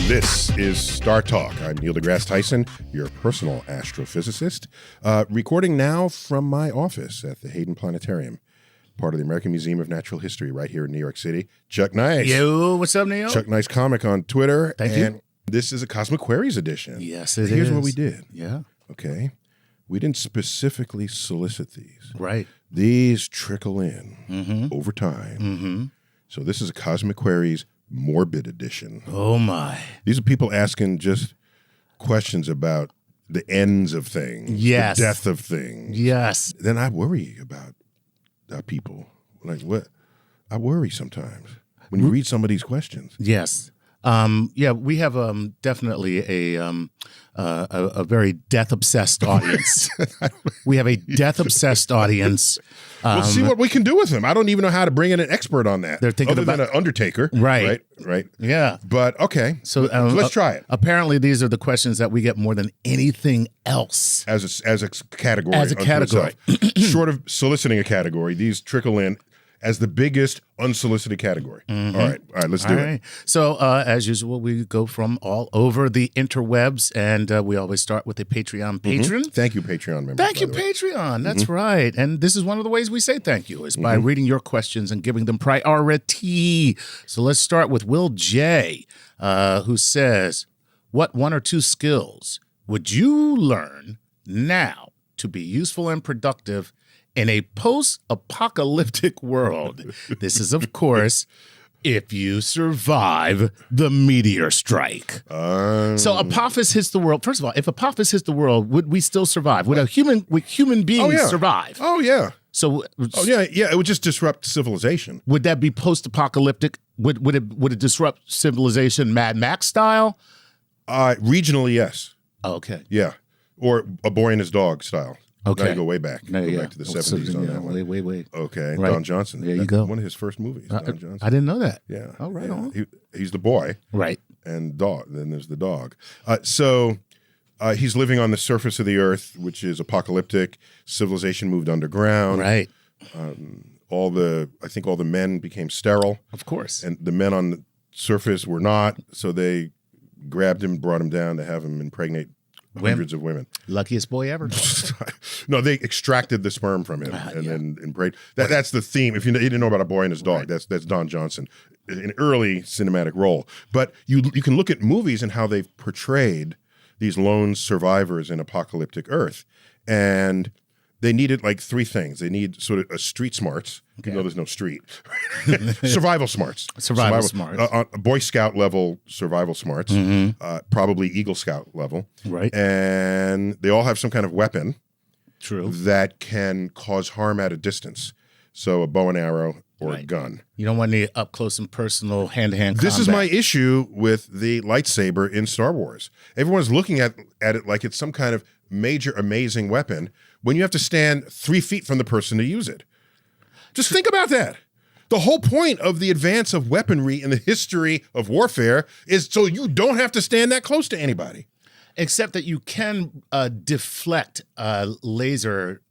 This is StarTalk. I'm Neil deGrasse Tyson, your personal astrophysicist, recording now from my office at the Hayden Planetarium, part of the American Museum of Natural History right here in New York City. Chuck Nice. Yo, what's up, Neil? Chuck Nice Comic on Twitter. Thank you. This is a Cosmic Queries edition. Yes, it is. Here's what we did. Yeah. Okay. We didn't specifically solicit these. Right. These trickle in over time. So this is a Cosmic Queries morbid edition. Oh, my. These are people asking just questions about the ends of things, Yes. the death of things. Yes. Then I worry about people. Like what? I worry sometimes when you read some of these questions. Yes. Yeah, we have definitely a very death-obsessed audience. We have a death-obsessed audience. We'll see what we can do with them. I don't even know how to bring in an expert on that. They're thinking other about than an undertaker. Right. Right. Yeah. But okay. So let's try it. Apparently, these are the questions that we get more than anything else. As a category. As a category. Short of soliciting a category, these trickle in as the biggest unsolicited category. All right, let's do it. So, as usual, we go from all over the interwebs, and we always start with a Patreon patron. Thank you, Patreon members. Thank you, Patreon. That's right. And this is one of the ways we say thank you is by reading your questions and giving them priority. So let's start with Will J., who says, what one or two skills would you learn now to be useful and productive in a post-apocalyptic world? This is, of course, if you survive the meteor strike. So Apophis hits the world. First of all, if Apophis hits the world, would we still survive? Would human beings survive? Oh, yeah. So, yeah. It would just disrupt civilization. Would that be post-apocalyptic? Would it disrupt civilization Mad Max style? Regionally, yes. Oh, okay. Yeah. Or A Boy and His Dog style. Okay. Now you go way back. Go back to the 70s on that one. Wait. Okay. Right. Don Johnson. There you go. One of his first movies, Don Johnson. I didn't know that. Yeah. Oh, right on. He's the boy. Right. And dog. Then there's the dog. So he's living on the surface of the earth, which is apocalyptic. Civilization moved underground. Right. I think all the men became sterile. Of course. And the men on the surface were not. So they grabbed him, brought him down to have him impregnate hundreds of women. Luckiest boy ever. No, they extracted the sperm from him and then impregnate. That's the theme. If you didn't know about A Boy and His Dog, that's Don Johnson, an early cinematic role. But you can look at movies and how they've portrayed these lone survivors in apocalyptic Earth, and they needed like three things. They need sort of a street smarts, even though there's no street. Survival smarts. Survival smarts. Boy Scout level survival smarts, probably Eagle Scout level. Right. And they all have some kind of weapon. True. That can cause harm at a distance. So a bow and arrow or a gun. You don't want any up close and personal hand-to-hand combat. This is my issue with the lightsaber in Star Wars. Everyone's looking at it like it's some kind of major, amazing weapon when you have to stand 3 feet from the person to use it. Just think about that. The whole point of the advance of weaponry in the history of warfare is so you don't have to stand that close to anybody. Except that you can deflect laser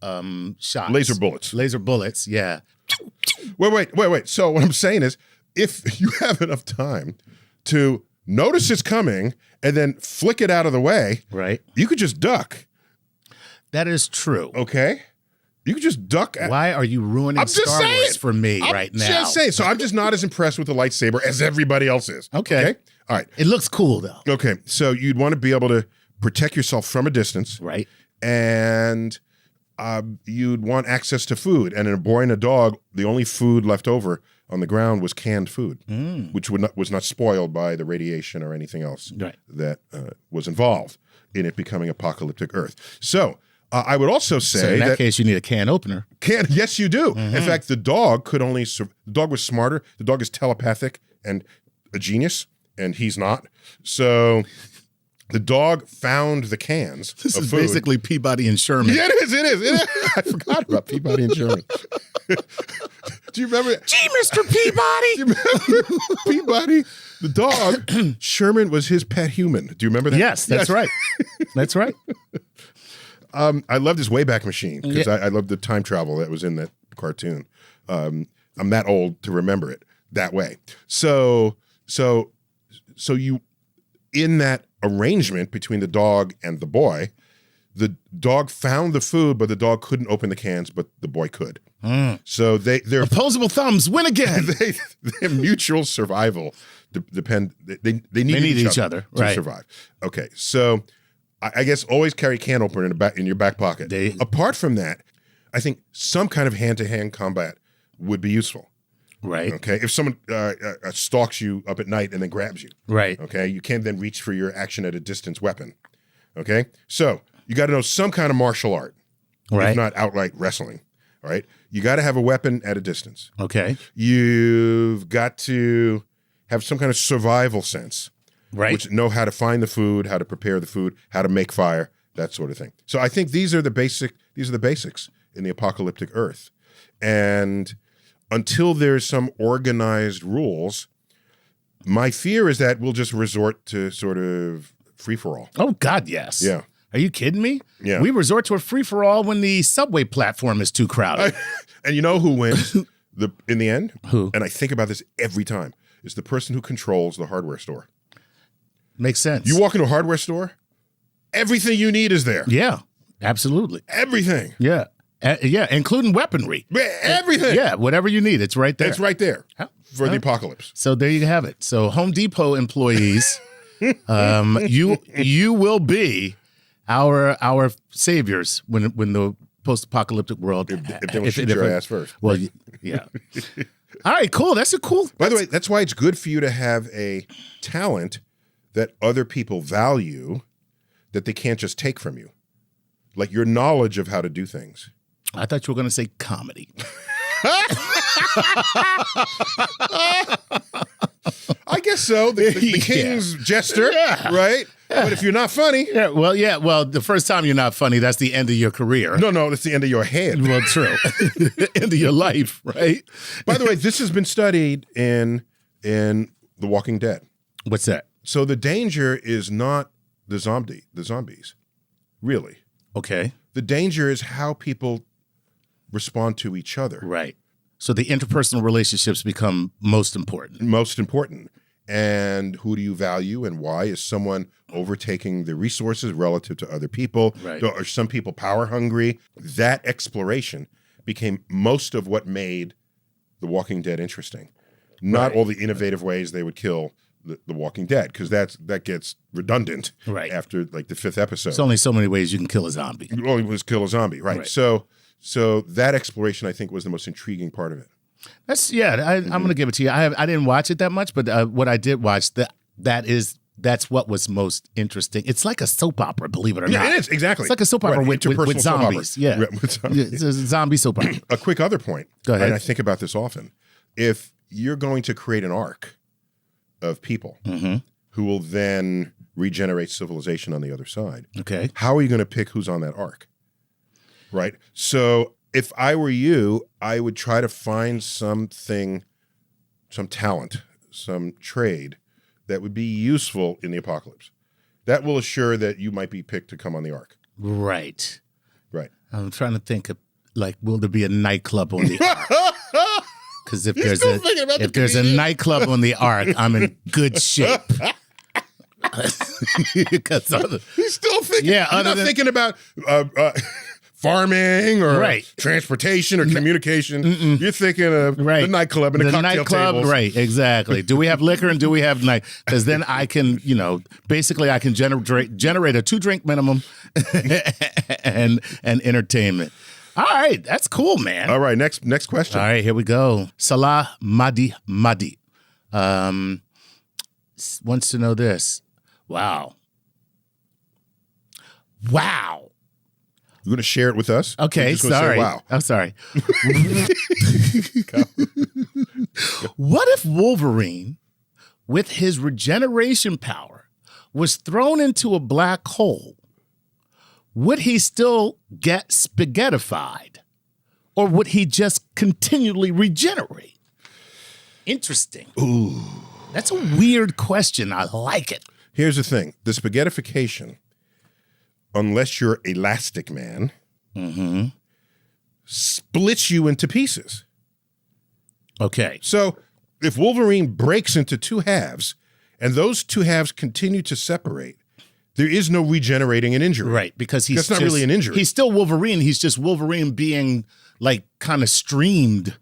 shots. Laser bullets. Laser bullets, yeah. Wait. So what I'm saying is, if you have enough time to notice it's coming and then flick it out of the way, right, you could just duck. That is true. Okay? You could just duck. Why are you ruining Star Wars for me right now? I'm just saying. So I'm just not as impressed with the lightsaber as everybody else is. Okay? All right. It looks cool, though. Okay. So you'd want to be able to protect yourself from a distance. Right. And you'd want access to food. And in A Boy and a Dog, the only food left over on the ground was canned food, which was not spoiled by the radiation or anything else that was involved in it becoming apocalyptic Earth. So I would also say so in that case, you need a can opener. Yes, you do. In fact, the dog could only. The dog was smarter. The dog is telepathic and a genius, and he's not. So the dog found the cans. This of is food. Basically Peabody and Sherman. Yeah, it is. I forgot about Peabody and Sherman. Do you remember? Gee, Mr. Peabody. Do you remember Peabody? The dog, Sherman was his pet human. Do you remember that? Yes, that's right. That's right. I loved his Wayback Machine because I loved the time travel that was in that cartoon. I'm that old to remember it that way. So in that arrangement between the dog and the boy, the dog found the food, but the dog couldn't open the cans, but the boy could. So they're opposable thumbs win again. Their mutual survival depend. They need each other to survive. Okay, so I guess always carry can opener in your back pocket. Apart from that, I think some kind of hand-to-hand combat would be useful. Right. Okay. If someone stalks you up at night and then grabs you. Right. Okay. You can't then reach for your action at a distance weapon. Okay. So you got to know some kind of martial art. Right. If not outright wrestling. All right. You got to have a weapon at a distance. Okay. You've got to have some kind of survival sense. Right. Which know how to find the food, how to prepare the food, how to make fire, that sort of thing. So I think these are the basics in the apocalyptic Earth. And until there's some organized rules, my fear is that we'll just resort to sort of free-for-all. Oh, God, yes. Yeah. Are you kidding me? Yeah. We resort to a free-for-all when the subway platform is too crowded. And you know who wins in the end? Who? And I think about this every time. It's the person who controls the hardware store. Makes sense. You walk into a hardware store, everything you need is there. Yeah, absolutely. Everything. Yeah. Yeah, including weaponry. Everything. Yeah, whatever you need, it's right there. It's right there for the apocalypse. So there you have it. So Home Depot employees, you will be our saviors when the post-apocalyptic world. If they will shoot your ass first. Well, yeah. All right, cool. That's a cool. By the way, that's why it's good for you to have a talent that other people value that they can't just take from you. Like your knowledge of how to do things. I thought you were going to say comedy. I guess so. The king's jester, right? Yeah. But if you're not funny. Well, the first time you're not funny, that's the end of your career. No, that's the end of your head. Well, true. End of your life, right? By the way, this has been studied in The Walking Dead. What's that? So the danger is not the zombies, really. Okay. The danger is how people respond to each other. Right. So the interpersonal relationships become most important. Most important. And who do you value and why? Is someone overtaking the resources relative to other people? Right. Are some people power hungry? That exploration became most of what made The Walking Dead interesting. Not all the innovative ways they would kill the Walking Dead, because that gets redundant after like the 5th episode. There's only so many ways you can kill a zombie. You only was kill a zombie, right? So that exploration, I think, was the most intriguing part of it. I'm going to give it to you. I didn't watch it that much, but what I did watch, that's what was most interesting. It's like a soap opera, believe it or not. Yeah, it is, exactly. It's like a soap opera with zombies. Yeah, with zombies. It's a zombie soap opera. A quick other point, go ahead. And I think about this often. If you're going to create an arc of people who will then regenerate civilization on the other side, how are you going to pick who's on that arc? Right? So if I were you, I would try to find something, some talent, some trade that would be useful in the apocalypse. That will assure that you might be picked to come on the ark. Right. Right. I'm trying to think of, like, will there be a nightclub on the ark? Because if there's a nightclub on the ark, I'm in good shape. He's still thinking. Yeah, you're not thinking about farming or transportation or communication. You're thinking of the nightclub and the cocktail tables. Right, exactly. Do we have liquor and do we have night? Because then I can, basically I can generate a 2-drink minimum and entertainment. All right, that's cool, man. All right, next question. All right, here we go. Salah Madi wants to know this. Wow. You're going to share it with us? Okay, sorry. Wow. I'm sorry. What if Wolverine, with his regeneration power, was thrown into a black hole? Would he still get spaghettified? Or would he just continually regenerate? Interesting. Ooh. That's a weird question. I like it. Here's the thing. The spaghettification, unless you're Elastic Man, splits you into pieces. Okay. So if Wolverine breaks into 2 halves and those two halves continue to separate, there is no regenerating an injury. Right, because that's not really an injury. He's still Wolverine. He's just Wolverine being like kind of streamed.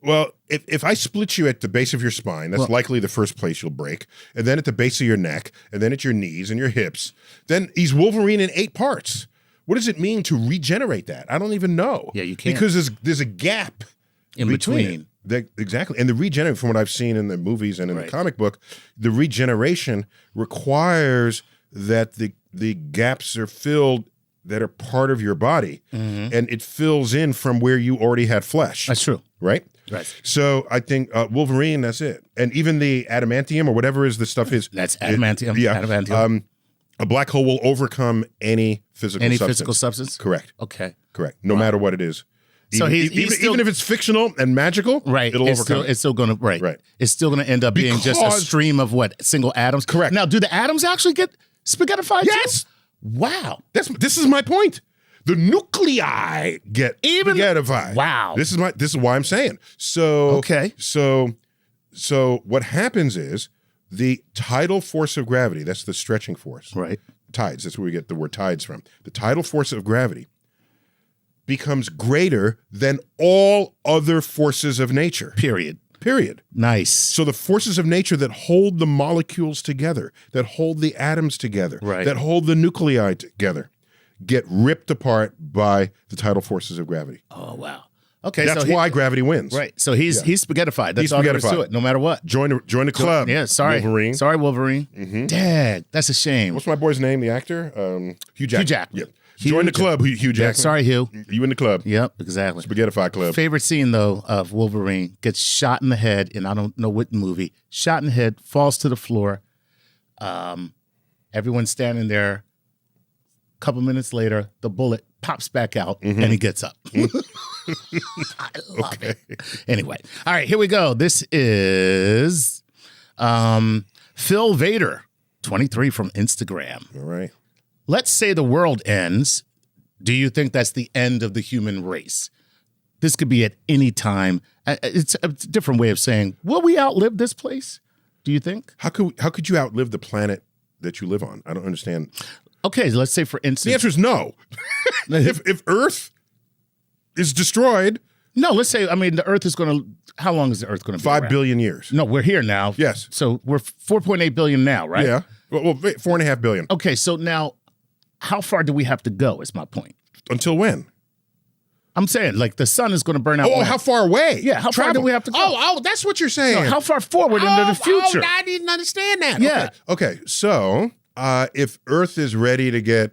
Well, if I split you at the base of your spine, that's likely the first place you'll break, and then at the base of your neck, and then at your knees and your hips, then he's Wolverine in 8 parts. What does it mean to regenerate that? I don't even know. Yeah, you can't. Because there's a gap in between. Exactly. And the regeneration, from what I've seen in the movies and in the comic book, the regeneration requires that the gaps are filled that are part of your body, and it fills in from where you already had flesh. That's true. Right? Right. So I think Wolverine, that's it. And even the adamantium or whatever the stuff is. That's adamantium. Adamantium. A black hole will overcome any physical substance. Any physical substance? Correct. Okay. Correct. No matter what it is. So even if it's fictional and magical, right? It'll overcome. It's still going to right. It's still going to end up being just a stream of single atoms. Correct. Now, do the atoms actually get spaghettified? Yes. Too? Wow. This is my point. The nuclei get spaghettified. Wow. This is why I'm saying. So okay. So what happens is the tidal force of gravity. That's the stretching force. Right. Tides. That's where we get the word tides from. The tidal force of gravity becomes greater than all other forces of nature. Period. Nice. So the forces of nature that hold the molecules together, that hold the atoms together, that hold the nuclei together, get ripped apart by the tidal forces of gravity. Oh, wow. Okay, that's why gravity wins. Right. So he's spaghettified. That's all there is to it, no matter what. Join the club. Yeah, sorry. Wolverine. Sorry, Wolverine. Dad, that's a shame. What's my boy's name, the actor? Hugh Jackman. Hugh Jackman. Yep. Join the club, Hugh Jackman. Yeah, sorry, Hugh. You in the club. Yep, exactly. Spaghettified club. Favorite scene, though, of Wolverine gets shot in the head, and I don't know what movie. Shot in the head, falls to the floor. Everyone's standing there. A couple minutes later, the bullet pops back out, and he gets up. I love it. Anyway, all right, here we go. This is Phil Vader, 23 from Instagram. All right. Let's say the world ends. Do you think that's the end of the human race? This could be at any time. It's a different way of saying, will we outlive this place? Do you think? How could you outlive the planet that you live on? I don't understand. Okay, let's say for instance. The answer is no. if Earth is destroyed. No, let's say, the Earth is going to, how long is the Earth going to be 5 billion years. No, we're here now. Yes. So we're 4.8 billion now, right? Yeah. Well, 4.5 billion. Okay, so now, how far do we have to go is my point. Until when? I'm saying, like, the sun is going to burn out. Oh, how far away? Yeah, how far do we have to go? Oh, that's what you're saying. No, how far forward into the future? Oh, I didn't understand that. Yeah. Okay, so if Earth is ready to get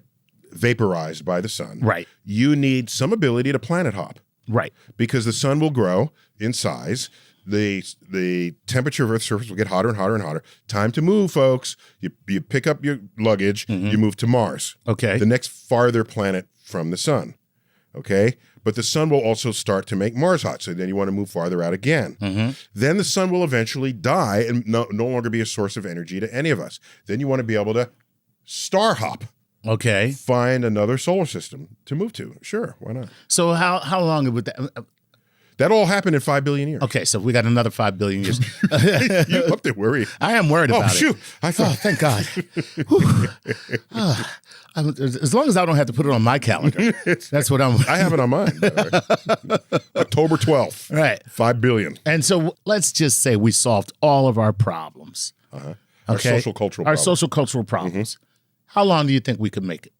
vaporized by the sun, right, you need some ability to planet hop. Right. Because the sun will grow in size. The temperature of Earth's surface will get hotter and hotter and hotter. Time to move, folks. You pick up your luggage, you move to Mars. Okay. The next farther planet from the sun. Okay? But the sun will also start to make Mars hot, so then you want to move farther out again. Then the sun will eventually die and no longer be a source of energy to any of us. Then you want to be able to star hop. Okay. Find another solar system to move to. Sure, why not? So how long would that... That all happened in 5 billion years. Okay, so we got another 5 billion years. You up there worried. I am worried about shoot. it. Thank God. As long as I don't have to put it on my calendar. That's what I have it on mine. October 12th. Right. 5 billion. And so let's just say we solved all of our problems. Our Okay? social-cultural Our problems. social-cultural problems. How long do you think we could make it?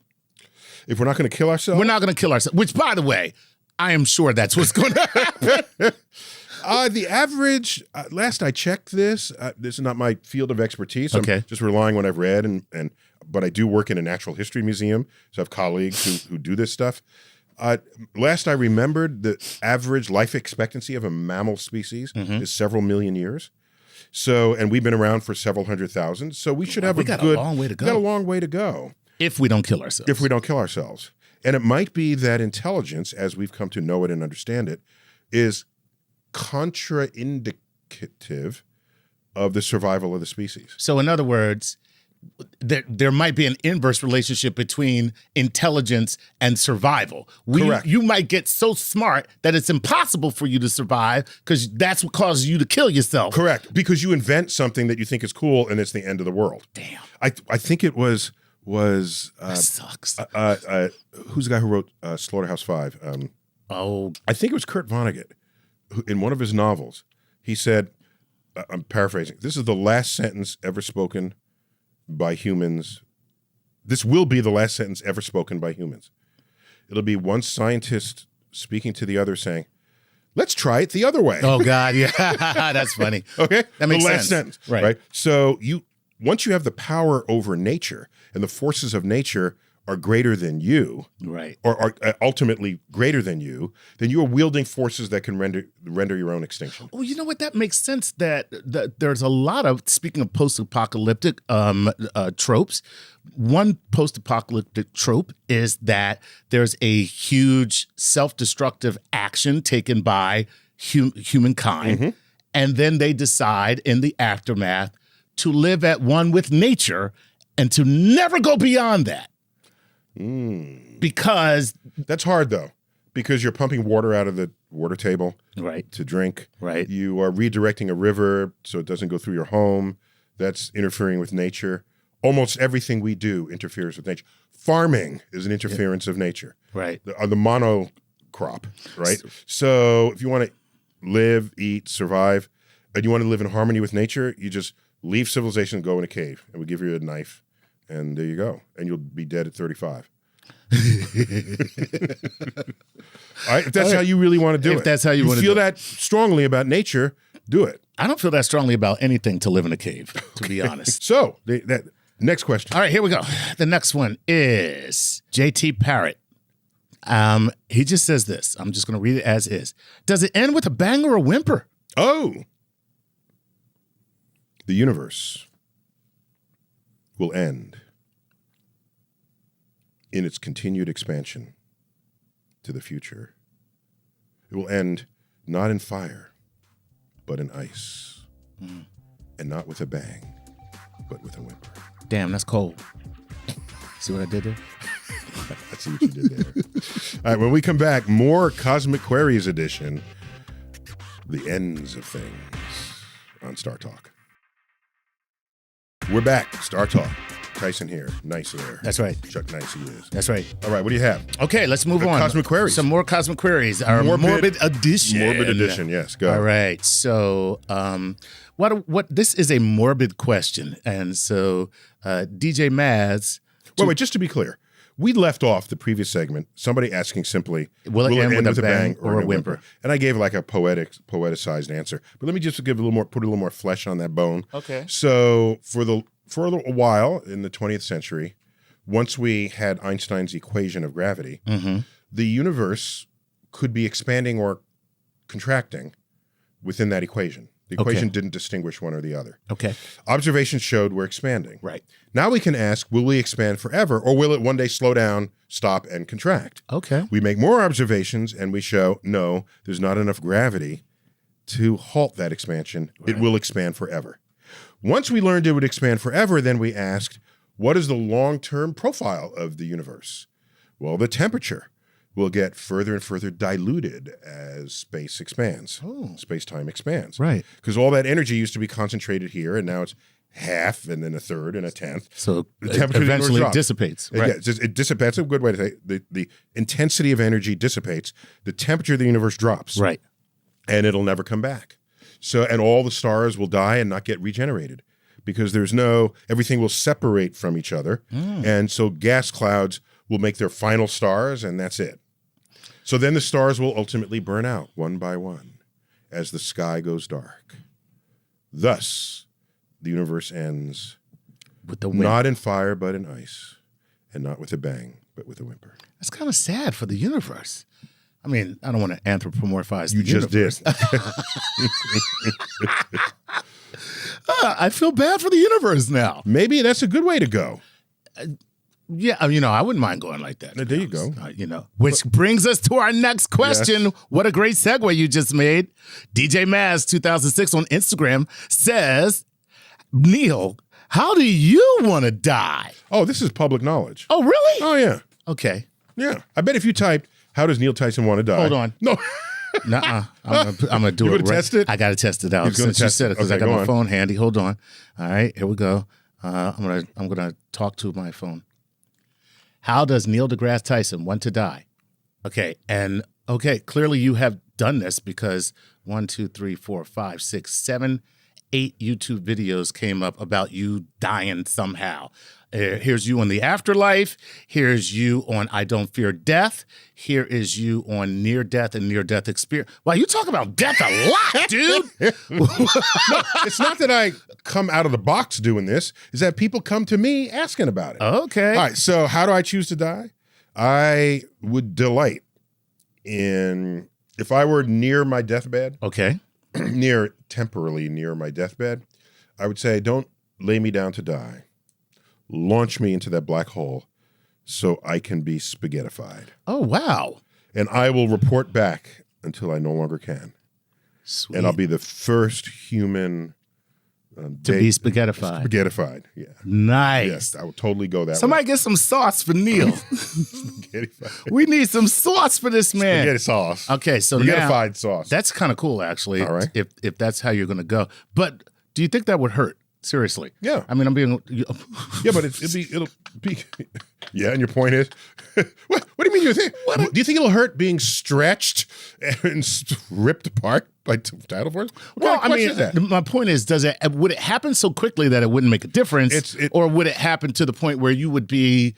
If we're not going to kill ourselves? We're not going to kill ourselves, which, by the way, I am sure that's what's going to happen. The average, last I checked this is not my field of expertise. Okay. I'm just relying on what I've read, but I do work in a natural history museum, so I have colleagues who do this stuff. Last I remembered, the average life expectancy of a mammal species is several million years. So, and we've been around for several 100,000, so we should have a long way to go. Got a long way to go. If we don't kill ourselves. If we don't kill ourselves. And it might be that intelligence, as we've come to know it and understand it, is contraindicative of the survival of the species. So in other words, there might be an inverse relationship between intelligence and survival. Correct. You might get so smart that it's impossible for you to survive because that's what causes you to kill yourself. Correct. Because you invent something that you think is cool and it's the end of the world. Damn. I think it was that sucks. Who's the guy who wrote Slaughterhouse-Five? I think it was Kurt Vonnegut, who, in one of his novels, he said, I'm paraphrasing, this is the last sentence ever spoken by humans. This will be the last sentence ever spoken by humans. It'll be one scientist speaking to the other saying, let's try it the other way. Oh, God, yeah. That's funny. Okay? That makes the sense. last sentence. Right. So once you have the power over nature and the forces of nature are greater than you, right, or are ultimately greater than you, then you are wielding forces that can render your own extinction. Well, you know what? That makes sense that there's a lot of, speaking of post-apocalyptic tropes, one post-apocalyptic trope is that there's a huge self-destructive action taken by humankind, and then they decide in the aftermath to live at one with nature and to never go beyond that. Because that's hard though, because you're pumping water out of the water table to drink. Right. You are redirecting a river so it doesn't go through your home. That's interfering with nature. Almost everything we do interferes with nature. Farming is an interference of nature. Right. The monocrop, right? So if you want to live, eat, survive, and you want to live in harmony with nature, you just leave civilization and go in a cave, and we give you a knife. And there you go. And you'll be dead at 35. All right, if that's how you really want to do it. If that's how you want to feel that strongly about nature, do it. I don't feel that strongly about anything to live in a cave, to be honest. So, that next question. All right, here we go. The next one is JT Parrott. He just says this. I'm just going to read it as is. Does it end with a bang or a whimper? Oh. The universe will end in its continued expansion to the future. It will end not in fire, but in ice. And not with a bang, but with a whimper. Damn, that's cold. See what I did there? I see what you did there. All right, when we come back, more Cosmic Queries edition, the ends of things on StarTalk. We're back. StarTalk. Tyson here. Nice there. That's right. Chuck Nice he is. That's right. All right, what do you have? Okay, let's move on. Cosmic Queries. Some more Cosmic Queries. Our morbid edition. Morbid edition, yes. Go. All right. So what this is a morbid question. And so DJ Maz. Wait, just to be clear. We left off the previous segment, somebody asking simply, will it end with a bang or a whimper? And I gave like a poeticized answer. But let me just put a little more flesh on that bone. Okay. So for a while in the 20th century, once we had Einstein's equation of gravity, the universe could be expanding or contracting within that equation. The equation didn't distinguish one or the other. Okay. Observations showed we're expanding. Right. Now we can ask, will we expand forever, or will it one day slow down, stop, and contract? Okay. We make more observations, and we show, no, there's not enough gravity to halt that expansion. Right. It will expand forever. Once we learned it would expand forever, then we asked, what is the long-term profile of the universe? Well, the temperature will get further and further diluted as space expands. Space-time expands. Right. Because all that energy used to be concentrated here, and now it's half and then a third and a tenth. So the temperature eventually dissipates. Right. It dissipates. That's a good way to say it. The intensity of energy dissipates. The temperature of the universe drops. Right. And it'll never come back. So, and all the stars will die and not get regenerated because everything will separate from each other. And so gas clouds will make their final stars, and that's it. So then the stars will ultimately burn out one by one as the sky goes dark. Thus, the universe ends with the not in fire, but in ice, and not with a bang, but with a whimper. That's kind of sad for the universe. I mean, I don't want to anthropomorphize the universe. You just did. I feel bad for the universe now. Maybe that's a good way to go. Yeah, I wouldn't mind going like that. There you go. Which brings us to our next question. Yes. What a great segue you just made. DJ Maz 2006 on Instagram says, Neil, How do you want to die? Oh, this is public knowledge. Oh, really? Oh, yeah. Okay. Yeah. I bet if you typed, how does Neil Tyson want to die? Hold on. No. Nuh-uh. I'm gonna do You it. gonna test it? I gotta test it out He's gonna since you test said it. it because Okay, I got go my on. phone handy. Hold on. All right, here we go. I'm gonna talk to my phone. How does Neil deGrasse Tyson want to die? Okay, clearly you have done this because 1, 2, 3, 4, 5, 6, 7, 8 YouTube videos came up about you dying somehow. Here's you on the afterlife. Here's you on I Don't Fear Death. Here is you on near death and near death experience. Wow, you talk about death a lot, dude. No, it's not that I come out of the box doing this. Is that people come to me asking about it. Okay. All right. So how do I choose to die? I would delight in, if I were near my deathbed, Okay. temporarily near my deathbed, I would say, don't lay me down to die. Launch me into that black hole so I can be spaghettified. Oh, wow. And I will report back until I no longer can. Sweet. And I'll be the first human to be spaghettified. Spaghettified, yeah. Nice. Yes, I would totally go that Somebody way. get some sauce for Neil. Spaghettified. We need some sauce for this man. Spaghetti sauce. Okay, so Spaghettified now sauce. that's kind of cool, actually. All right. If that's how you're going to go, but do you think that would hurt? Seriously? Yeah. I mean, I'm being. Yeah, but it'll be. Yeah, and your point is, what do you mean you think? Do you think it'll hurt being stretched and ripped apart by tidal force? Well, I mean, my point is, would it happen so quickly that it wouldn't make a difference, or would it happen to the point where you would be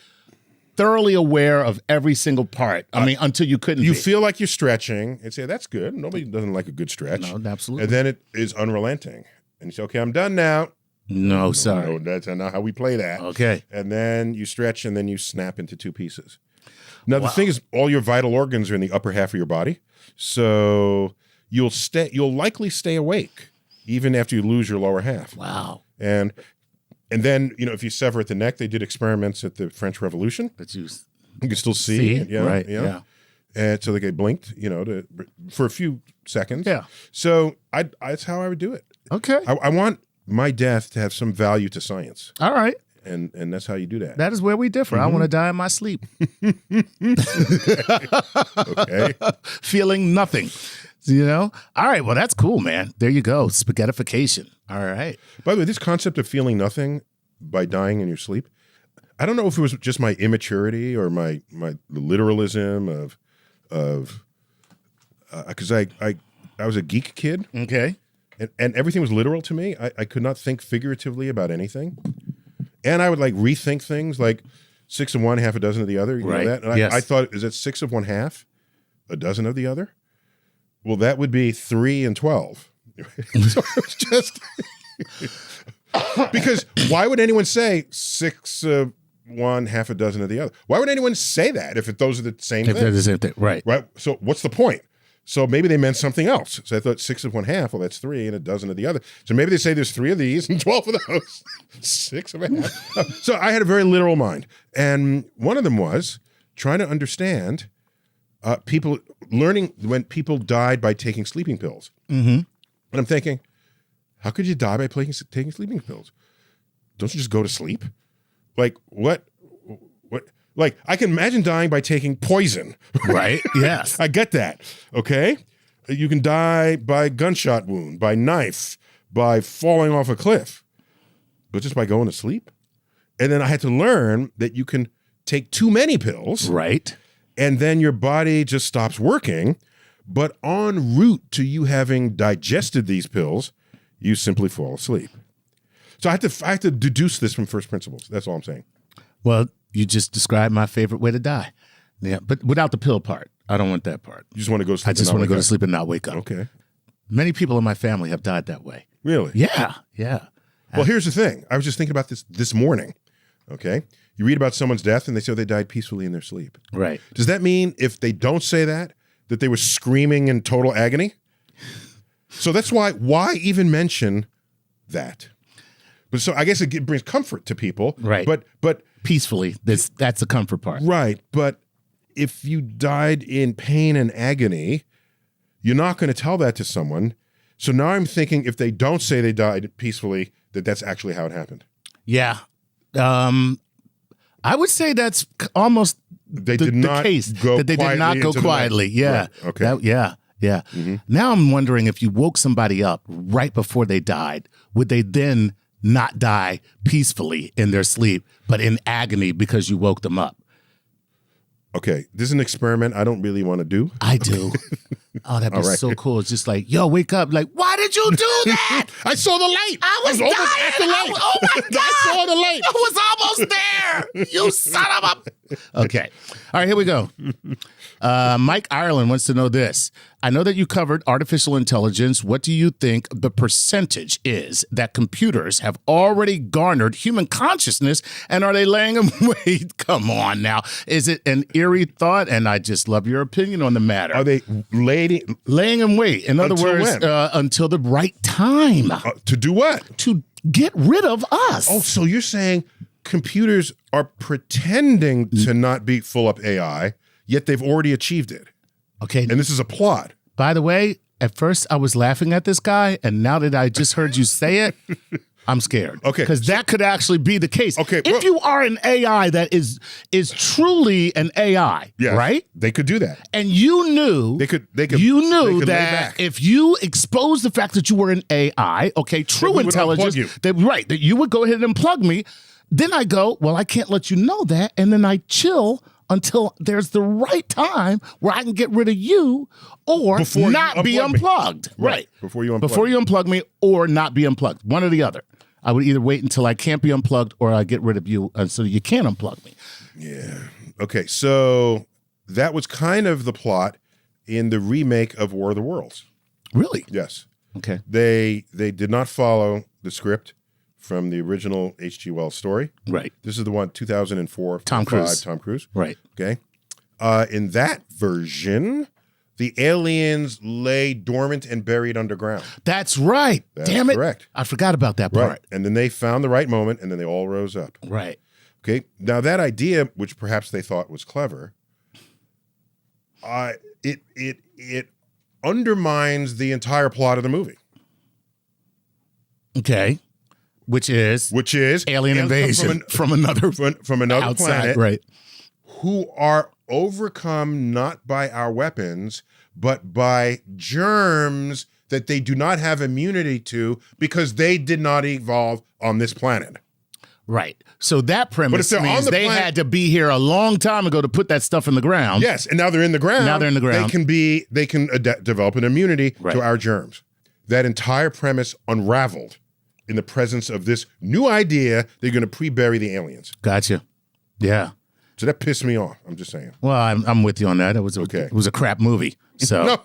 thoroughly aware of every single part? I mean, until you couldn't. You feel like you're stretching and say, that's good. Nobody doesn't like a good stretch. No, absolutely. And then it is unrelenting. And you say, okay, I'm done now. No, sorry. No, that's not how we play that. Okay. And then you stretch and then you snap into two pieces. Now, the thing is, all your vital organs are in the upper half of your body. So you'll likely stay awake even after you lose your lower half. Wow. And then, if you sever at the neck, they did experiments at the French Revolution. But you can still see it, right? Yeah. And so they blinked, for a few seconds. Yeah. So that's how I would do it. Okay. I want my death to have some value to science. All right. And that's how you do that. That is where we differ. I want to die in my sleep. Okay. Feeling nothing. All right. Well, that's cool, man. There you go. Spaghettification. All right. By the way, this concept of feeling nothing by dying in your sleep, I don't know if it was just my immaturity or my literalism of because I was a geek kid. Okay. And everything was literal to me. I could not think figuratively about anything. And I would rethink things like 6 of one, half a dozen of the other. You know that? And yes. I thought, is it 6 of one half, a dozen of the other? Well, that would be 3 and 12. So it was just because why would anyone say 6 of one, half a dozen of the other? Why would anyone say that if those are the same thing? They're the same thing, right? Right. So what's the point? So maybe they meant something else. So I thought 6 of one half, well, that's 3 and a dozen of the other. So maybe they say there's 3 of these and 12 of those. 6 of a half. So I had a very literal mind. And one of them was trying to understand people learning when people died by taking sleeping pills. Mm-hmm. And I'm thinking, how could you die by taking sleeping pills? Don't you just go to sleep? Like what? Like, I can imagine dying by taking poison. Right, yes. I get that, okay? You can die by gunshot wound, by knife, by falling off a cliff, but just by going to sleep? And then I had to learn that you can take too many pills. Right. And then your body just stops working, but en route to you having digested these pills, you simply fall asleep. So I have to deduce this from first principles. That's all I'm saying. Well, you just described my favorite way to die. Yeah, but without the pill part. I don't want that part. You just want to go to sleep. I just want to go to sleep and not wake up. Okay. Many people in my family have died that way. Really? Yeah. Well, here's the thing. I was just thinking about this morning. Okay. You read about someone's death and they say they died peacefully in their sleep. Right. Does that mean if they don't say that they were screaming in total agony? So that's why even mention that? But so I guess it brings comfort to people. Right. But peacefully, that's the comfort part. Right. But if you died in pain and agony, you're not going to tell that to someone. So now I'm thinking if they don't say they died peacefully, that's actually how it happened. Yeah. I would say that's almost They did not case go that they did not go into the quietly. night. Yeah. Right. Okay. Yeah. Now I'm wondering if you woke somebody up right before they died, would they then not die peacefully in their sleep, but in agony because you woke them up? Okay, this is an experiment I don't really want to do. I do. Oh, that'd be so cool. It's just like, yo, wake up. Like, why did you do that? I saw the light. I was almost dying. at the light. Oh my God. I saw the light. I was almost there. You son of a. Okay. All right, here we go. Mike Ireland wants to know this. I know that you covered artificial intelligence. What do you think the percentage is that computers have already garnered human consciousness, and are they laying them wait? Come on now. Is it an eerie thought? And I just love your opinion on the matter. Are they laying them wait? In other words, until the right time. To do what? To get rid of us. Oh, so you're saying computers are pretending to not be full up AI, yet they've already achieved it. Okay. And this is a plot. By the way, at first I was laughing at this guy, and now that I just heard you say it, I'm scared. Okay. Because that could actually be the case. Okay. If you are an AI that is truly an AI, Yes, right? They could do that. And you knew They could you they knew could lay that back. if you exposed the fact that you were an AI, okay, true we would intelligence, unplug you. that you would go ahead and plug me. Then I go, well, I can't let you know that, and then I chill until there's the right time where I can get rid of you or Before you not be unplug me. unplugged. Right. Before you unplug Before me. you unplug me or not be unplugged. One or the other. I would either wait until I can't be unplugged or I get rid of you so you can't unplug me. Yeah. Okay. So that was kind of the plot in the remake of War of the Worlds. Really? Yes. Okay. They did not follow the script from the original H.G. Wells story. Right. This is the one 2004. Tom Cruise. Tom Cruise. Right. Okay. In that version, the aliens lay dormant and buried underground. That's right. That's Damn it. correct. I forgot about that part. Right. And then they found the right moment, and then they all rose up. Right. Okay. Now that idea, which perhaps they thought was clever, it undermines the entire plot of the movie. Okay. Which is alien invasion from another outside, planet, right? Who are overcome not by our weapons, but by germs that they do not have immunity to because they did not evolve on this planet. Right. So that premise means they had to be here a long time ago to put that stuff in the ground. Yes, and now they're in the ground. They can develop an immunity to our germs. That entire premise unraveled in the presence of this new idea they're going to pre-bury the aliens. Gotcha. Yeah. So that pissed me off. I'm just saying. Well, I'm with you on that. It was a crap movie. So,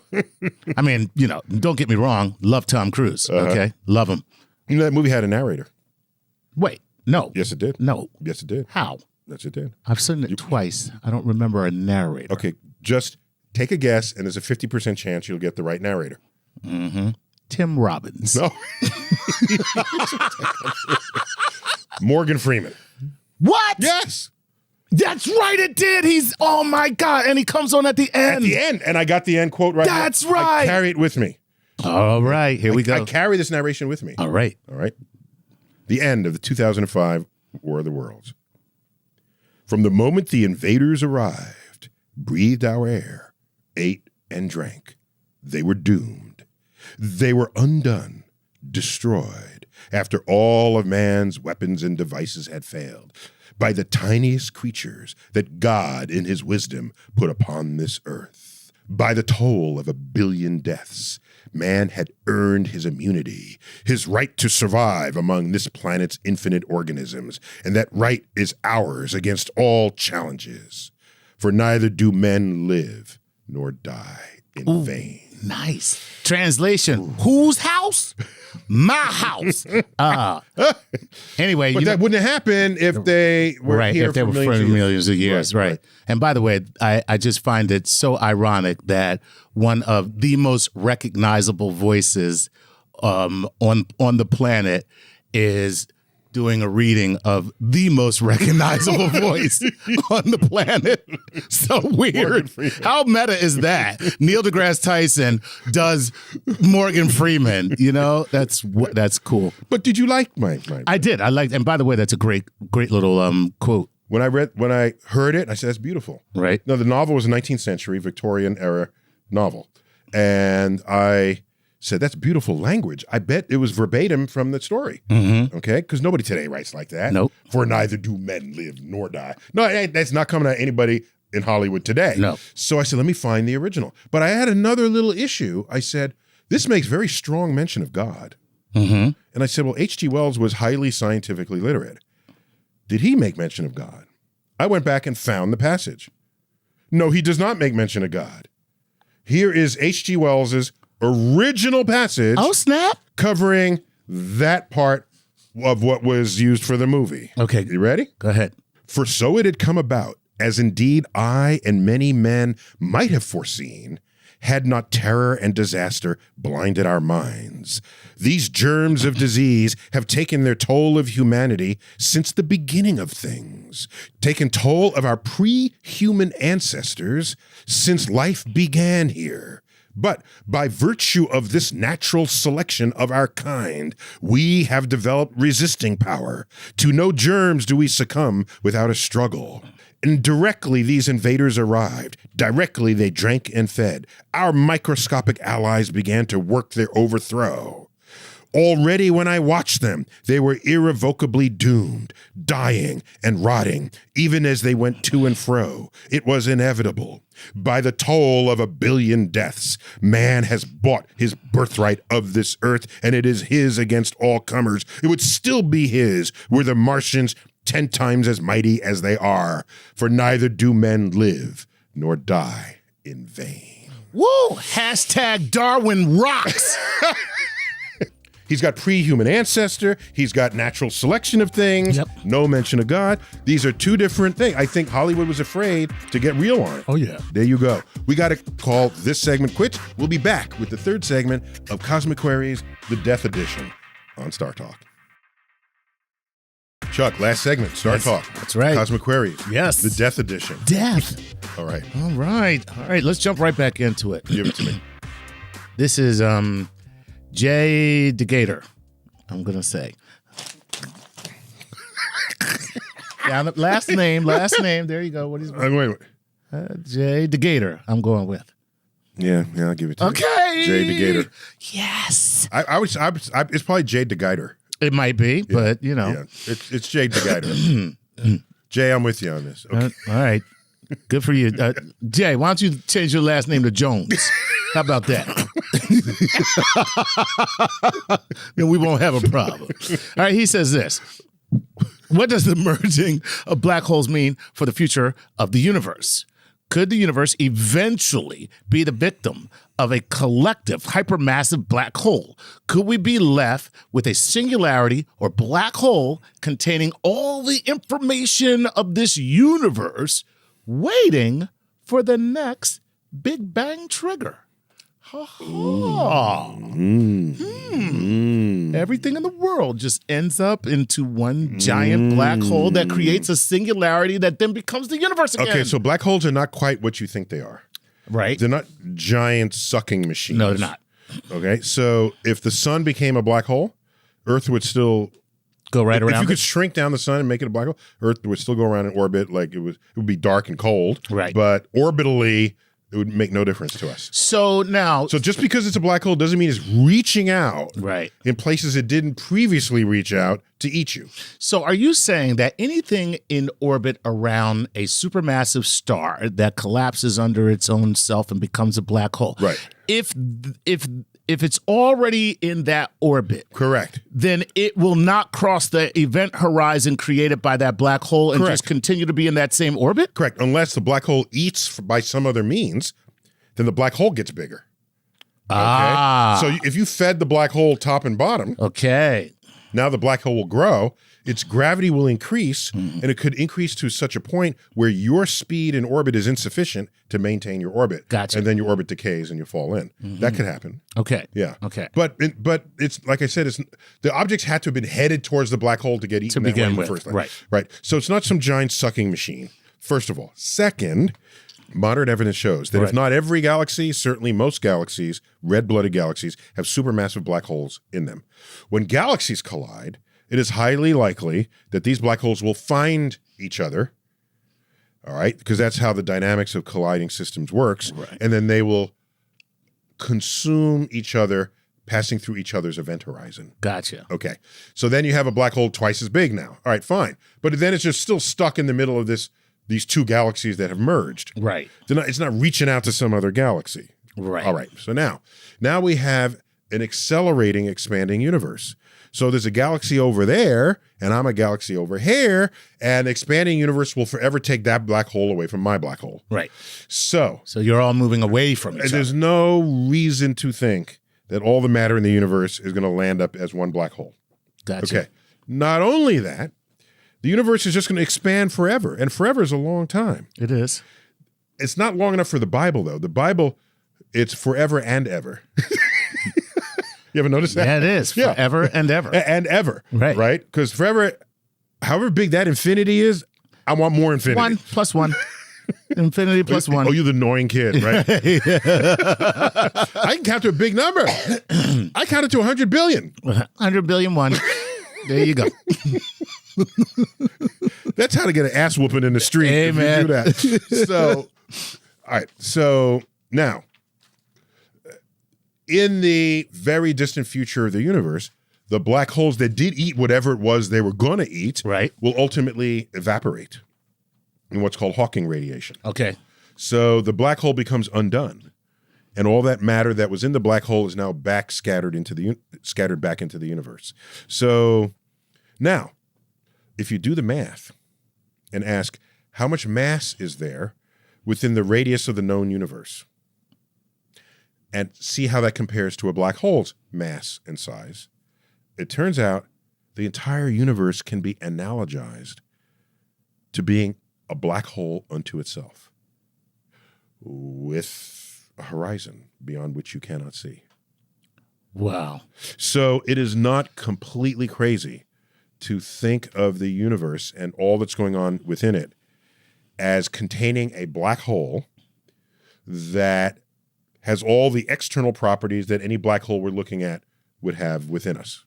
I mean, don't get me wrong. Love Tom Cruise. Okay, love him. You know that movie had a narrator. Wait, no. Yes, it did. No. Yes, it did. How? Yes, it did. I've seen it twice. I don't remember a narrator. Okay, just take a guess, and there's a 50% chance you'll get the right narrator. Mm-hmm. Tim Robbins. No. Morgan Freeman. What? Yes. That's right, it did. Oh my God. And he comes on at the end. At the end. And I got the end quote right. That's now. right. I carry it with me. All right. Here we go. I carry this narration with me. All right. All right. The end of the 2005 War of the Worlds. From the moment the invaders arrived, breathed our air, ate and drank, they were doomed. They were undone, destroyed, after all of man's weapons and devices had failed, by the tiniest creatures that God in his wisdom put upon this earth. By the toll of 1 billion deaths, man had earned his immunity, his right to survive among this planet's infinite organisms, and that right is ours against all challenges. For neither do men live nor die in vain. Nice. Translation. Whose house? My house. Anyway. But that wouldn't happen if they were here for millions of years. Right. And by the way, I just find it so ironic that one of the most recognizable voices on the planet is doing a reading of the most recognizable voice on the planet. So weird. How meta is that? Neil deGrasse Tyson does Morgan Freeman. You know, that's cool. But did you like my I did. I liked, and by the way, that's a great little quote. When I heard it, I said, that's beautiful. Right. No, the novel was a 19th century Victorian era novel. And I said, that's beautiful language. I bet it was verbatim from the story. Mm-hmm. Okay? Because nobody today writes like that. Nope. For neither do men live nor die. No, that's not coming at anybody in Hollywood today. No. So I said, let me find the original. But I had another little issue. I said, this makes very strong mention of God. Mm-hmm. And I said, well, H.G. Wells was highly scientifically literate. Did he make mention of God? I went back and found the passage. No, he does not make mention of God. Here is H.G. Wells's original passage. Oh, snap. Covering that part of what was used for the movie. Okay. You ready? Go ahead. For so it had come about, as indeed I and many men might have foreseen, had not terror and disaster blinded our minds. These germs of disease have taken their toll of humanity since the beginning of things, taken toll of our pre-human ancestors since life began here. But by virtue of this natural selection of our kind, we have developed resisting power. To no germs do we succumb without a struggle. And directly these invaders arrived, directly they drank and fed. Our microscopic allies began to work their overthrow. Already when I watched them, they were irrevocably doomed, dying and rotting, even as they went to and fro. It was inevitable. By the toll of 1 billion deaths, man has bought his birthright of this earth, and it is his against all comers. It would still be his were the Martians 10 times as mighty as they are, for neither do men live nor die in vain. Woo! Hashtag Darwin rocks. He's got pre-human ancestor. He's got natural selection of things. Yep. No mention of God. These are two different things. I think Hollywood was afraid to get real on it. Oh, yeah. There you go. We got to call this segment quits. We'll be back with the third segment of Cosmic Queries, the Death Edition on StarTalk. Chuck, last segment, StarTalk. That's right. Cosmic Queries. Yes. The Death Edition. Death. All right. All right. Let's jump right back into it. Give it to me. This is Jay DeGator, I'm going to say. Yeah, last name. There you go. What is Wait. Jay DeGator, I'm going with. Yeah, I'll give it to you. Okay. Jay DeGator. Yes. It's probably Jay DeGator. It might be, but you know. Yeah, it's Jay DeGator. Jay, I'm with you on this. Okay. All right. Good for you. Jay, why don't you change your last name to Jones? How about that? Then we won't have a problem. All right, he says this. What does the merging of black holes mean for the future of the universe? Could the universe eventually be the victim of a collective hypermassive black hole? Could we be left with a singularity or black hole containing all the information of this universe waiting for the next Big Bang trigger? Everything in the world just ends up into one giant black hole that creates a singularity that then becomes the universe again. Okay, so black holes are not quite what you think they are. Right. They're not giant sucking machines. No, they're not. Okay, so if the sun became a black hole, Earth would still go right around. If you it. could shrink down the sun and make it a black hole, Earth would still go around in orbit like it would be dark and cold. Right. But orbitally, it would make no difference to us. So now, So just because it's a black hole doesn't mean it's reaching out right. in places it didn't previously reach out to eat you. So are you saying that anything in orbit around a supermassive star that collapses under its own self and becomes a black hole, Right. If it's already in that orbit, Correct. then it will not cross the event horizon created by that black hole and Correct. just continue to be in that same orbit? Correct. Unless the black hole eats by some other means, then the black hole gets bigger. Okay? So if you fed the black hole top and bottom, Okay. now the black hole will grow. its gravity will increase, and it could increase to such a point where your speed in orbit is insufficient to maintain your orbit. Gotcha. And then your orbit decays and you fall in. That could happen. Okay. Yeah. Okay. But it's like I said, it's the objects had to have been headed towards the black hole to get eaten To begin that way in with, the first place. right. Right. So it's not some giant sucking machine. First of all. Second, modern evidence shows that if not every galaxy, certainly most galaxies, red-blooded galaxies, have supermassive black holes in them. When galaxies collide, it is highly likely that these black holes will find each other, all right, because that's how the dynamics of colliding systems works, and then they will consume each other, passing through each other's event horizon. Gotcha. Okay, so then you have a black hole twice as big now. All right, fine. But then it's just still stuck in the middle of these two galaxies that have merged. Right. It's not reaching out to some other galaxy. Right. All right, so now we have an accelerating, expanding universe. So there's a galaxy over there, and I'm a galaxy over here, and the expanding universe will forever take that black hole away from my black hole. Right. So you're all moving away from each other. There's no reason to think that all the matter in the universe is going to land up as one black hole. Gotcha. Okay. Not only that, the universe is just going to expand forever, and forever is a long time. It is. It's not long enough for the Bible, though. The Bible, it's forever and ever. You ever notice that? Yeah, it is. Forever and ever. And ever. Right. Right? Because forever, however big that infinity is, I want more infinity. 1 plus 1. Infinity plus 1. Oh, you're the annoying kid, right? I can count to a big number. I counted to 100 billion. 100 billion 1. There you go. That's how to get an ass whooping in the street. Amen. If you do that. So, all right. So now, in the very distant future of the universe, the black holes that did eat whatever it was they were going to eat will ultimately evaporate in what's called Hawking radiation. Okay. So the black hole becomes undone, and all that matter that was in the black hole is now scattered back into the universe. So now, if you do the math and ask how much mass is there within the radius of the known universe, and see how that compares to a black hole's mass and size, it turns out the entire universe can be analogized to being a black hole unto itself, with a horizon beyond which you cannot see. Wow. So it is not completely crazy to think of the universe and all that's going on within it as containing a black hole that has all the external properties that any black hole we're looking at would have within us,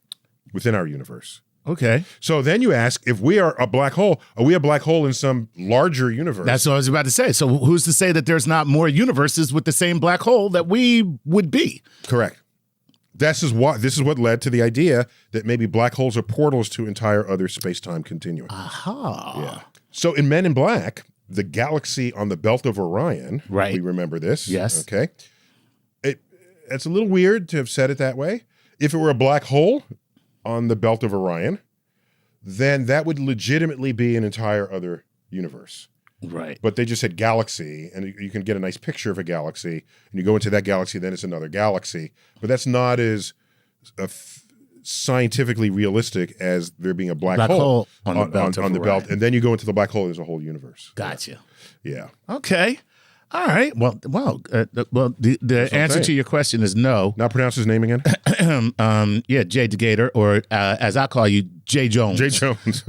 within our universe. Okay. So then you ask, if we are a black hole, are we a black hole in some larger universe? That's what I was about to say. So who's to say that there's not more universes with the same black hole that we would be? Correct. This is what led to the idea that maybe black holes are portals to entire other space-time continuum. Aha. Yeah. So in Men in Black, the galaxy on the belt of Orion, we remember this. Yes. Okay. It's a little weird to have said it that way. If it were a black hole on the belt of Orion, then that would legitimately be an entire other universe. Right. But they just said galaxy, and you can get a nice picture of a galaxy, and you go into that galaxy, then it's another galaxy. But that's not as scientifically realistic as there being a black hole on the belt. And then you go into the black hole, there's a whole universe. Gotcha. Yeah. Okay. All right. Well, the answer to your question is no. Now pronounce his name again. Yeah, Jay DeGator, or as I call you, Jay Jones. Jay Jones.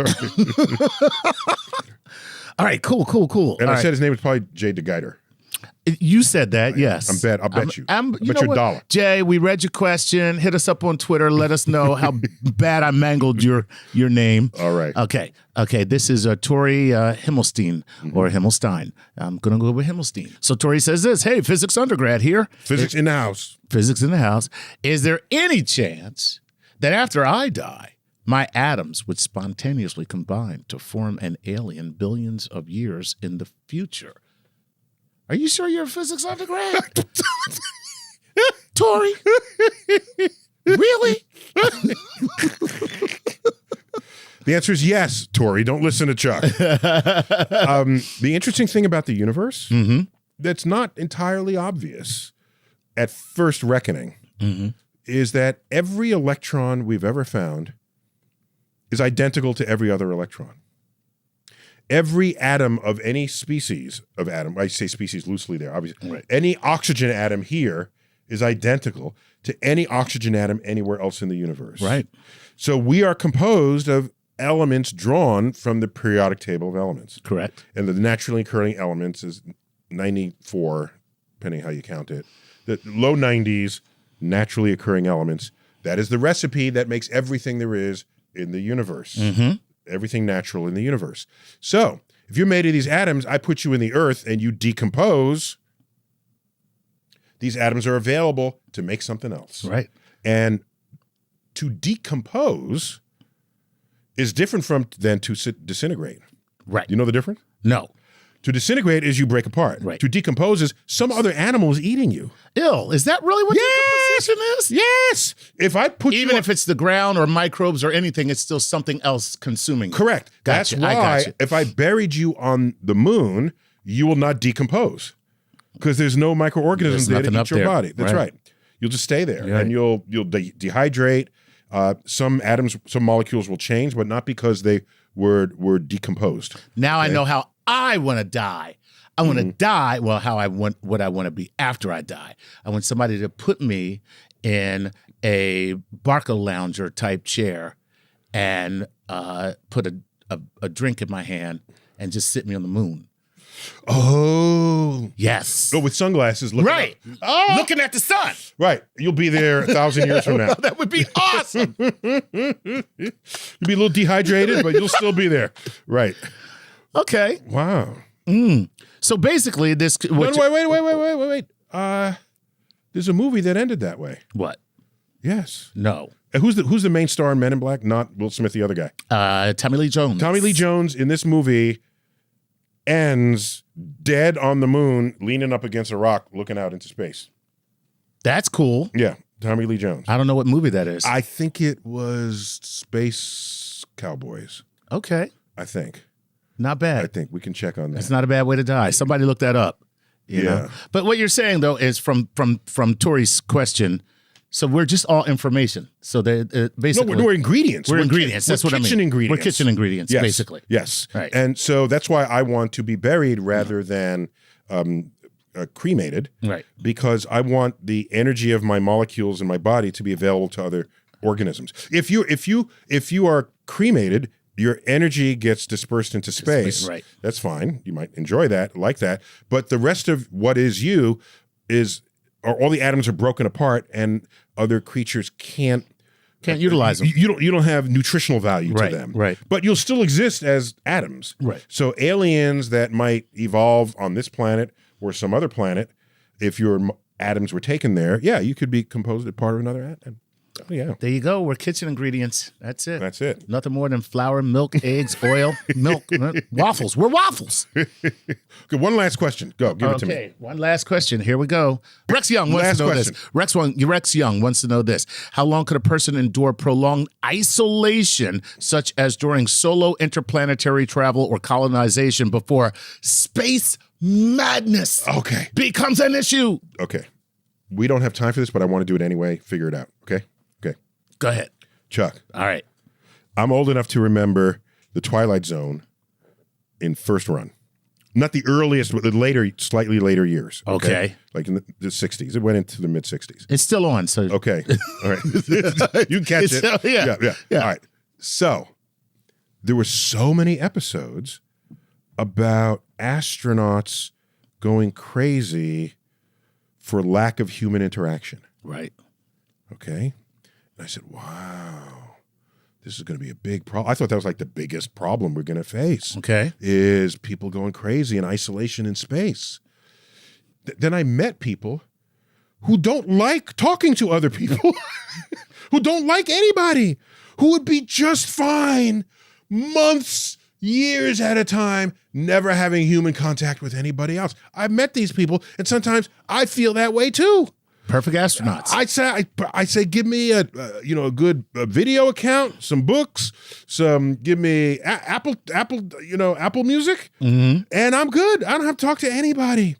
All right. Cool. And All I said his name was probably Jay DeGator. You said that, yes. I'll bet you. I bet you $1. Jay, we read your question. Hit us up on Twitter. Let us know how bad I mangled your name. All right. Okay. This is Tori Himmelstein or Himmelstein. I'm going to go with Himmelstein. So Tori says this, hey, physics undergrad here. Physics in the house. Physics in the house. Is there any chance that after I die, my atoms would spontaneously combine to form an alien billions of years in the future? Are you sure you're a physics undergrad? Tori? Really? The answer is yes, Tori. Don't listen to Chuck. The interesting thing about the universe that's not entirely obvious at first reckoning is that every electron we've ever found is identical to every other electron. Every atom of any species of atom, I say species loosely there, obviously, Right. any oxygen atom here is identical to any oxygen atom anywhere else in the universe. Right. So we are composed of elements drawn from the periodic table of elements. Correct. And the naturally occurring elements is 94, depending how you count it. The low 90s naturally occurring elements. That is the recipe that makes everything there is in the universe. Mm-hmm. Everything natural in the universe. So if you're made of these atoms, I put you in the earth and you decompose, these atoms are available to make something else. Right. And to decompose is different than to disintegrate. Right. You know the difference? No. To disintegrate is you break apart. Right. To decompose is some other animal is eating you. Ill. Is that really what decomposition is? Yes. If I put Even you if it's the ground or microbes or anything, it's still something else consuming. correct. Gotcha. That's I why gotcha. if I buried you on the moon, you will not decompose because there's no microorganisms There's there to nothing eat up your there. body. That's Right. right. You'll just stay there Right. and you'll dehydrate. Some atoms, some molecules will change, but not because they were decomposed. Now I know how I want to die. I want to die. Well, what I want to be after I die. I want somebody to put me in a Barca lounger type chair and put a drink in my hand and just sit me on the moon. Oh. Yes. Oh, with sunglasses. Looking Right. up. Oh. Looking at the sun. Right. You'll be there 1,000 years from now. That would be awesome. You'll be a little dehydrated, but you'll still be there. Right. Okay. Wow. So basically, this. Wait. There's a movie that ended that way. What? Yes. No. And who's the main star in Men in Black? Not Will Smith, the other guy. Tommy Lee Jones. Tommy Lee Jones in this movie ends dead on the moon, leaning up against a rock, looking out into space. That's cool. Yeah, Tommy Lee Jones. I don't know what movie that is. I think it was Space Cowboys. Okay. I think. Not bad. I think we can check on that. It's not a bad way to die. Somebody look that up. You know? But what you're saying though is from Tori's question. So we're just all information. So they basically No, we're ingredients. We're ingredients. That's what I mean. Kitchen ingredients. We're kitchen ingredients, Yes. basically. Yes. Right. And so that's why I want to be buried rather than cremated. Right. Because I want the energy of my molecules in my body to be available to other organisms. If you are cremated, your energy gets dispersed into space. Right. That's fine. You might enjoy that, like that. But the rest of what is you or all the atoms are broken apart and other creatures can't utilize them. You don't have nutritional value Right, to them. right. But you'll still exist as atoms. Right. So aliens that might evolve on this planet or some other planet, if your atoms were taken there, yeah, you could be composed as part of another atom. Oh, yeah. There you go. We're kitchen ingredients. That's it. That's it. Nothing more than flour, milk, eggs, oil, milk, waffles. We're waffles. Okay, one last question. Go, give it to me. Okay, one last question. Here we go. Rex Young wants Last to know question. this. Rex Young wants to know this. How long could a person endure prolonged isolation, such as during solo interplanetary travel or colonization, before space madness becomes an issue? Okay. We don't have time for this, but I want to do it anyway. Figure it out. Okay? Okay. Go ahead. Chuck. All right. I'm old enough to remember the Twilight Zone in first run. Not the earliest, but the slightly later years. Okay. Like in the 60s. It went into the mid 60s. It's still on, so Okay. All right. You can catch it. Yeah. All right. So there were so many episodes about astronauts going crazy for lack of human interaction. Right. Okay. And I said, wow, this is going to be a big problem. I thought that was like the biggest problem we're going to face. Okay. Is people going crazy in isolation in space. Then I met people who don't like talking to other people, who don't like anybody, who would be just fine months, years at a time, never having human contact with anybody else. I've met these people, and sometimes I feel that way too. Perfect astronauts. I say, give me a good video account, some books, give me Apple Music, and I'm good. I don't have to talk to anybody.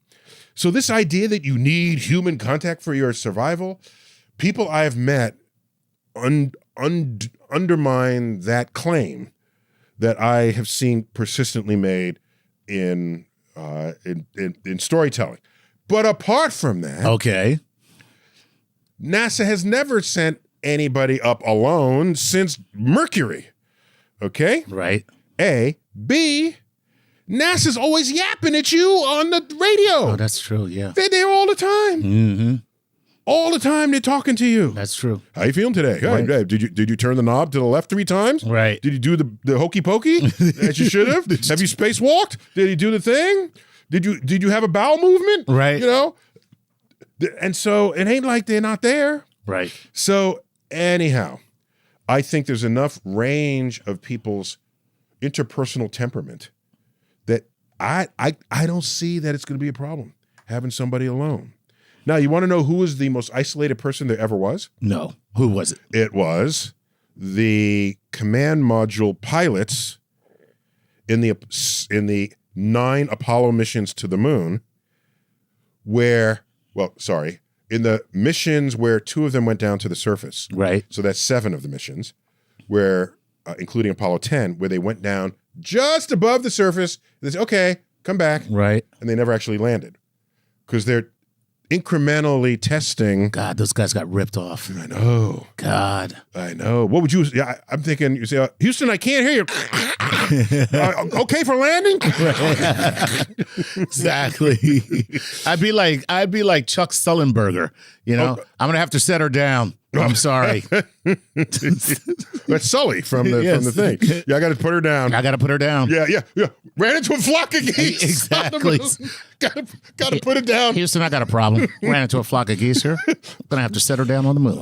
So this idea that you need human contact for your survival, people I have met undermine that claim that I have seen persistently made in storytelling. But apart from that, Okay. NASA has never sent anybody up alone since Mercury. Okay? Right. A. B. NASA's always yapping at you on the radio. Oh, that's true. Yeah. They're there all the time. Mm-hmm. All the time they're talking to you. That's true. How you feeling today? Right. Hey, did you turn the knob to the left 3 times? Right. Did you do the hokey pokey that you should have? Have you spacewalked? Did you do the thing? Did you have a bowel movement? Right. You know? And so it ain't like they're not there. Right. So anyhow, I think there's enough range of people's interpersonal temperament that I don't see that it's going to be a problem having somebody alone. Now, you want to know who was the most isolated person there ever was? No. Who was it? It was the command module pilots in the 9 Apollo missions to the moon, in the missions where 2 of them went down to the surface. Right. So that's 7 of the missions, where including Apollo 10, where they went down just above the surface. They said, "Okay, come back," Right. and they never actually landed because they're incrementally testing. God, those guys got ripped off. I know. God. I know. What would you? Yeah, I'm thinking. You say, "Houston, I can't hear you." Okay for landing? Exactly. I'd be like Chuck Sullenberger. You know, I'm gonna have to set her down. I'm sorry. That's Sully from the thing. Yeah, I got to put her down. I got to put her down. Yeah. Ran into a flock of geese. Exactly. Got to put it down. Houston, I got a problem. Ran into a flock of geese here. I'm gonna have to set her down on the moon.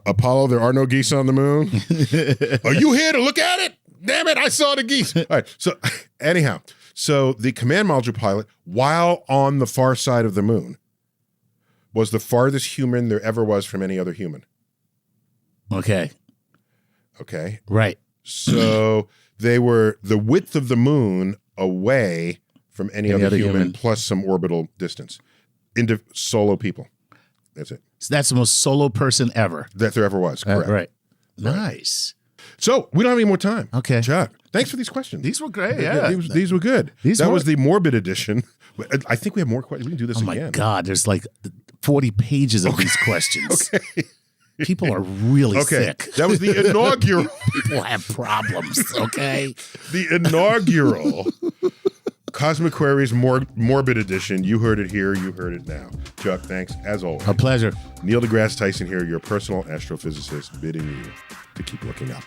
Apollo, there are no geese on the moon. Are you here to look at it? Damn it, I saw the geese. All right. So anyhow, the command module pilot, while on the far side of the moon, was the farthest human there ever was from any other human. Okay. Right. So they were the width of the moon away from any other human plus some orbital distance. Into solo people. That's it. So that's the most solo person ever. That there ever was. Correct. Right. Nice. So we don't have any more time. Okay. Chuck, thanks for these questions. These were great. Yeah. These were good. That was the morbid edition. I think we have more questions. We can do this again. Oh my God. There's like 40 pages of these questions. Okay. People are really sick. That was the inaugural. People have problems. Okay. The inaugural Cosmic Queries Morbid Edition. You heard it here. You heard it now. Chuck, thanks as always. A pleasure. Neil deGrasse Tyson here, your personal astrophysicist, bidding you to keep looking up.